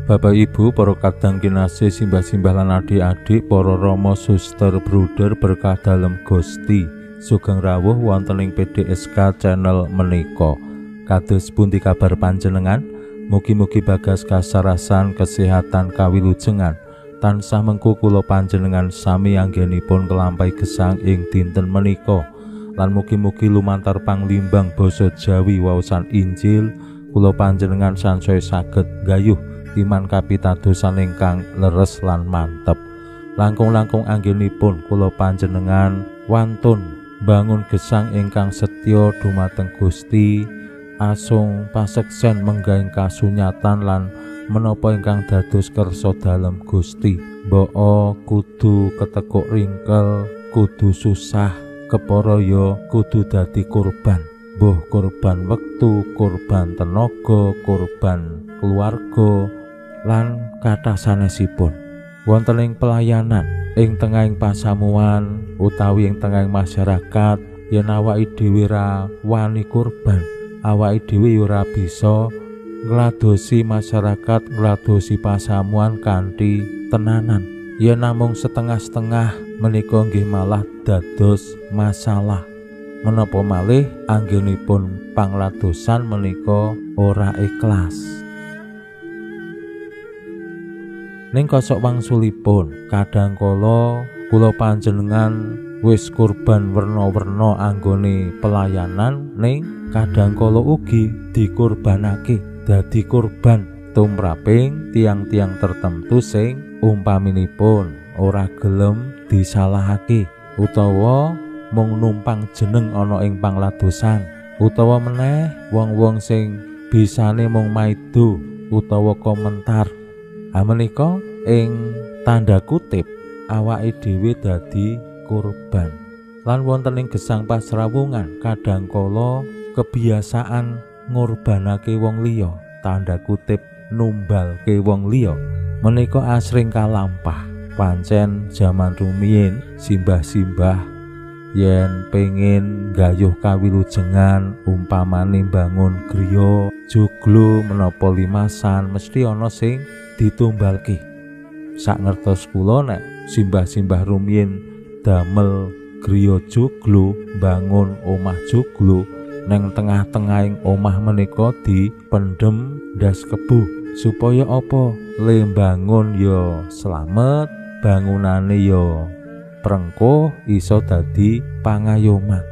Bapak Ibu, para kadang kinasih, simbah-simbah lan adik-adik, para rama suster bruder berkah dalem Gusti, sugeng rawuh wonten ing PDSK channel menika. Kados pundi kabar panjenengan? Mugi-mugi bagas kasarasan kesehatan kawilujengan tansah mengku kula panjenengan sami anggenipun kelampahi gesang ing dinten menika. Lan mugi-mugi lumantar panglimbang basa Jawi waosan Injil kula panjenengan sansaya saged gayuh iman kapitadosan ingkang leres lan mantep. Langkung-langkung anggenipun kula panjenengan wantun bangun gesang ingkang setya dumateng Gusti, asung paseksen menggaing kasunyatan lan menapa ingkang dados kersa dalem Gusti. Mbok kudu ketekuk ringkel, kudu susah, kepara ya kudu dadi kurban. Mbuh kurban wektu, kurban tenaga, kurban keluarga lan kathah sanesipun. Wonten ing pelayanan, ing tengahing pasamuan utawi ing tengahing masyarakat, yen awake dhewe ra wani kurban, awake dhewe ora bisa ngladosi masyarakat, ngladosi pasamuan kanthi tenanan. Yen namung setengah-setengah menika nggih malah dados masalah. Menapa malih anggenipun pangladosan menika ora ikhlas. Ning kosok wangsulipun kadangkala kula panjenengan wis kurban werna-werna anggone pelayanan, ning kadangkala ugi dikurbanake dadi kurban tumraping tiang-tiang tertentu sing umpaminipun ora gelem disalahake utawa mung numpang jeneng ana ing pangladosan, utawa meneh wong-wong sing bisane mung maido utawa komentar. Menika ing tanda kutip awake dhewe dadi kurban. Lan wonten ing gesang pasrawungan kadangkala kebiasaan ngorbanake wong liya, tanda kutip numbalke wong liya, menika asring kalampah. Pancen jaman rumiyin simbah-simbah yen pengin gayuh kawilujengan umpamane bangun griya, joglo menapa limasan mesti ana sing ditumbalke. Sak ngertos kula nek simbah-simbah rumiyin damel griya joglo, bangun omah joglo, neng tengah-tengahing omah menika dipendhem ndas kebo supaya apa? Le bangun ya slamet, bangunane ya prengkuh, iso dadi pangayoman.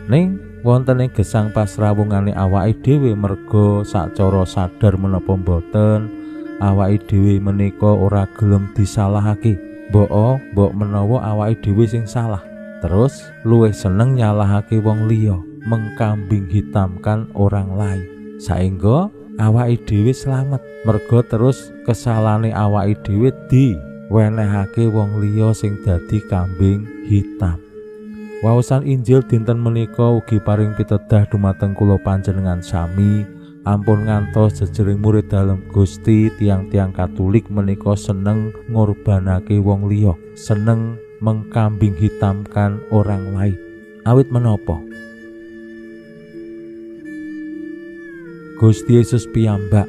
Ning wonten ing gesang pasrawungane awake dhewe merga sacara sadar menapa boten awake dhewe menika ora gelem disalahake. Mbok menawa awake dhewe sing salah, terus luwih seneng nyalahake wong liya, mengkambing hitamkan orang lain. Saengga awake dhewe slamet, merga terus kesalahane awake dhewe diwenehake wong liya sing dadi kambing hitam. Waosan Injil dinten menika ugi paring pitedah dumateng kula panjenengan sami. Ampun ngantos jejering murid dalem Gusti, tiang-tiang Katolik menika seneng ngorbanake wong liya, seneng mengkambing hitamkan orang lain. Awit menapa? Gusti Yesus piyambak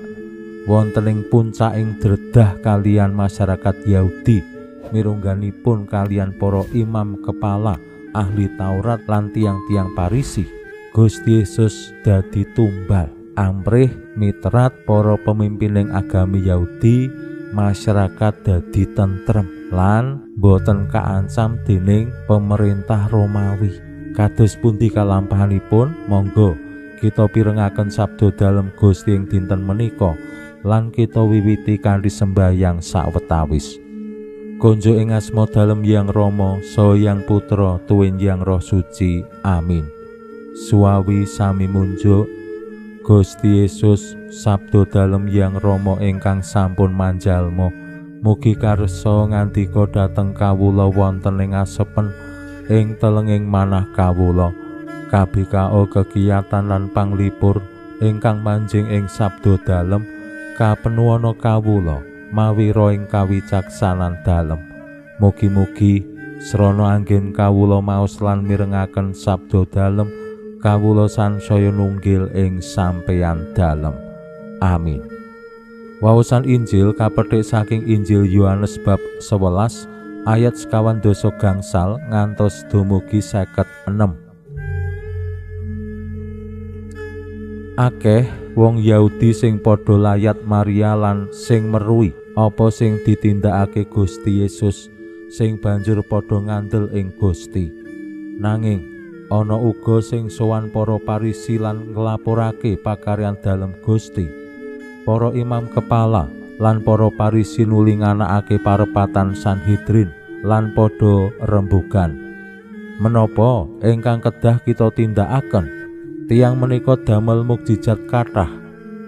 wonten ing puncaking dredah kalian masyarakat Yahudi, mirungganipun kalian para imam kepala, ahli Taurat lan tiang-tiang Parisi. Gusti Yesus dadi tumbal amrih mitrat para pemimpining agami Yahudi, masyarakat dadi tentrem lan boten kaancam dening pemerintah Romawi. Kados pundi kalampahanipun, monggo kita pirengaken sabda dalem Gusti ing dinten menika lan kita wiwiti kanthi sembahyang sawetawis. Konjo ing asma dalem Hyang Rama saha Hyang Putra tuwin Hyang Roh Suci. Amin. Suawi sami munjuk. Gusti Yesus sabda dalem Hyang Rama ingkang sampun manjalma, mugi karsa ngandika dhateng kawula wonten ing asepen ing telenging manah kawula. KBKO kegiatan lan panglipur ingkang manjing ing sabda dalem kapenuwana kawula mawi ing kawicaksanan dalem. Mugi-mugi srana anggen kawula maos lan mirengaken sabda dalem kawula sansaya nunggil ing sampeyan dalem. Amin. Waosan Injil kapetik saking Injil Yohanes bab 11 ayat 52 gangsal ngantos dumugi 56. Akeh wong Yahudi sing padha layat Maria lan sing meruhi apa sing ditindakake Gusti Yesus, sing banjur padha ngandel ing Gusti. Nanging ana uga sing sowan para Parisi lan nglaporake pakaryan dalem Gusti. Para imam kepala lan para Parisi nuli nganakake parepatan Sanhedrin lan padha rembugan. Menapa ingkang kedah kita tindakaken? Tiang menika damel mukjizat kathah.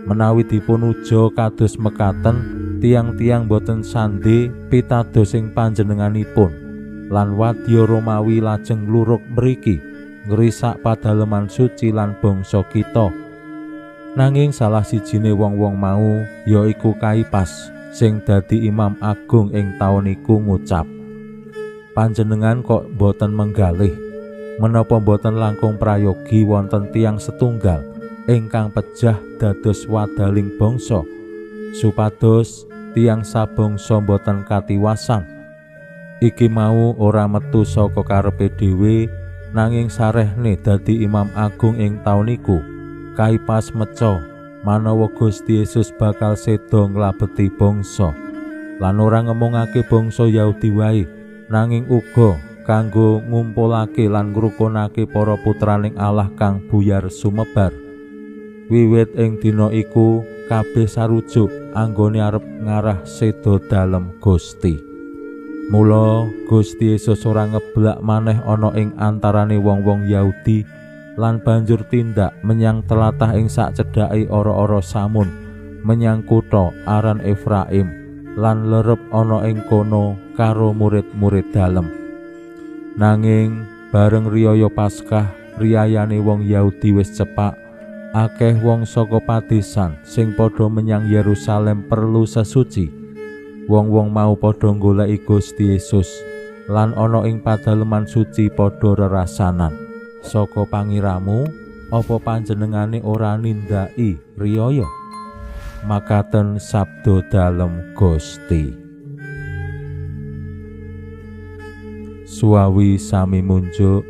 Menawi dipun uja kados mekaten, tiang-tiang boten sandhe pitados ing panjenenganipun. Lan wadya Romawi lajeng nglurug mriki ngrisak padaleman suci lan bangsa kita. Nanging salah sijine wong-wong mau yaiku Kaipas sing dadi imam agung ing taun iku ngucap, panjenengan kok boten menggalih menapa boten langkung prayogi wonten tiang setunggal ingkang pejah dados wadaling bangsa supados tiang sabangsa boten katiwasan. Iki mau ora metu saka karepe dhewe nanging sarehne dadi imam agung ing taun iku. Kaipas meca manawa Gusti Yesus bakal seda nglabeti bangsa lan ora ngemungake bangsa Yahudi wae nanging uga kanggo ngumpulake lan ngrukunake para putraning Allah kang buyar sumebar. Wiwit ing dina iku kabeh sarujuk anggone arep ngarah seda dalem Gusti. Mula Gusti Yesus ora ngeblak maneh ana ing antarane wong-wong Yahudi lan banjur tindak menyang telatah ing sak cedhake ora-ora Samun menyang kutha aran Efraim lan lerep ana ing kono karo murid-murid dalem. Nanging bareng riyaya Paskah riyayane wong Yahudi wis cepak, akeh wong saka padesan sing padha menyang Yerusalem perlu sesuci. Wong-wong mau padha goleki Gusti Yesus lan ana ing padaleman suci padha rerasanan. Saka pangiramu, apa panjenengane ora nindaki riyaya? Makaten sabda dalem Gusti. Suawi sami munjuk,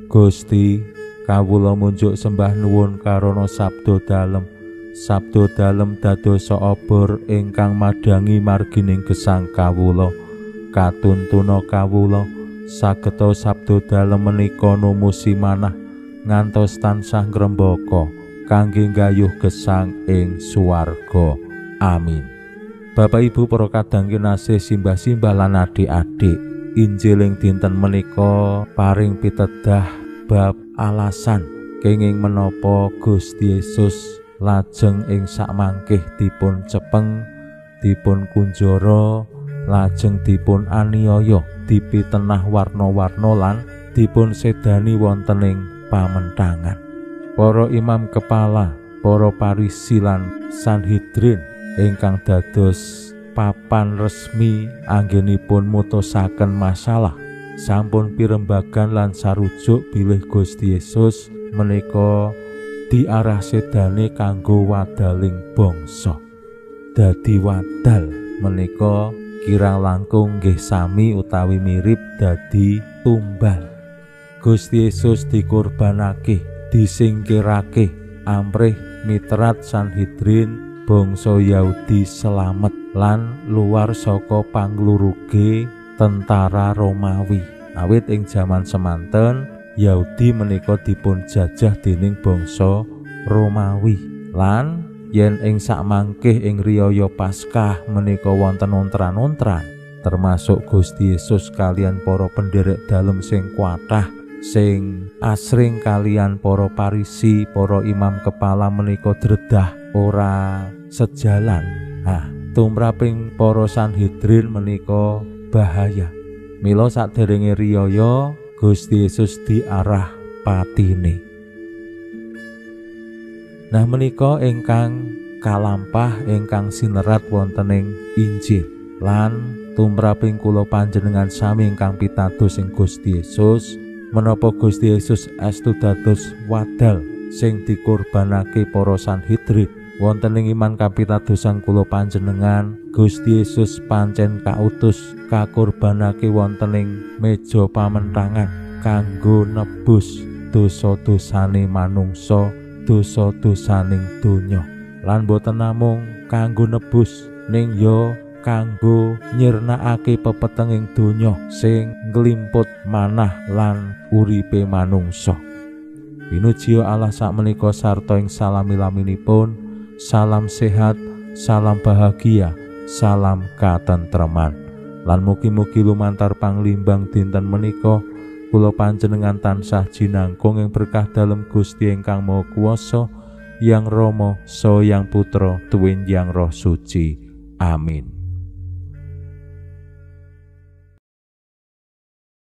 Gusti, kawula munjuk sembah nuwun karana sabda dalem. Sabda dalem dadosa obor ingkang madangi margining gesang kawula. Katuntuna kawula sageta sabda dalem menika numusi manah ngantos tansah ngrembaka kangge nggayuh gesang ing swarga. Amin. Bapak Ibu para kadang kinasih simbah-simbah lan adik-adik, Injil ing dinten menika paring pitedah bab alasan kenging menapa Gusti Yesus lajeng ing sakmangkih dipun cepeng, dipun kunjara, lajeng dipun aniaya, dipitenah warna-warna lan dipun sedani wonten ing pamentangan. Para imam kepala, para Parisi lan Sanhedrin ingkang dados papan resmi anggenipun mutusaken masalah sampun pirembagan lan sarujuk bilih Gusti Yesus menika diarah sedane kanggo wadaling bangsa. Dadi wadal menika kirang langkung nggih sami utawi mirip dadi tumbal. Gusti Yesus dikurbanake, disingkirake amrih mitrat Sanhedrin bangsa Yahudi selamet lan luar saka pangluruge tentara Romawi. Awit ing jaman semanten Yahudi menika dipun jajah dening bangsa Romawi lan yen ing sakmangkih ing riyaya Paskah menika wonten ontran-ontran termasuk Gusti Yesus kalian para penderek dalem sing kuatah sing asring kalian para Parisi, para imam kepala menika dredah ora sejalan. Tumraping para Sanhedrin menika bahaya. Mila saderenge riyaya Gusti Yesus diarah patine. Nah menika ingkang kalampah ingkang sinerat wonten ing Injil lan tumraping kula panjenengan sami ingkang pitados ing Gusti Yesus menapa Gusti Yesus estu dados wadal sing dikurbanake para sanhedrin. Wonten ing iman kapitadosan kula panjenengan, Gusti Yesus pancen kautus kakurbanake wonten ing meja pamentangan kanggo nebus dosa-dosane manungsa, dosa-dosaning donya. Lan boten namung kanggo nebus, ning ya kanggo nyirnakake pepetenging donya sing nglimput manah lan uripe manungsa. Pinuji Allah sakmenika sarta ing salami-laminipun. Salam sehat, salam bahagia, salam katentreman. Lan mugi-mugi lumantar panglimbang dinten menika kula panjenengan tansah jinangkung ing berkah dalem Gusti ingkang Maha Kuwasa, Yang Rama saha Yang Putra tuwin Yang Roh Suci. Amin.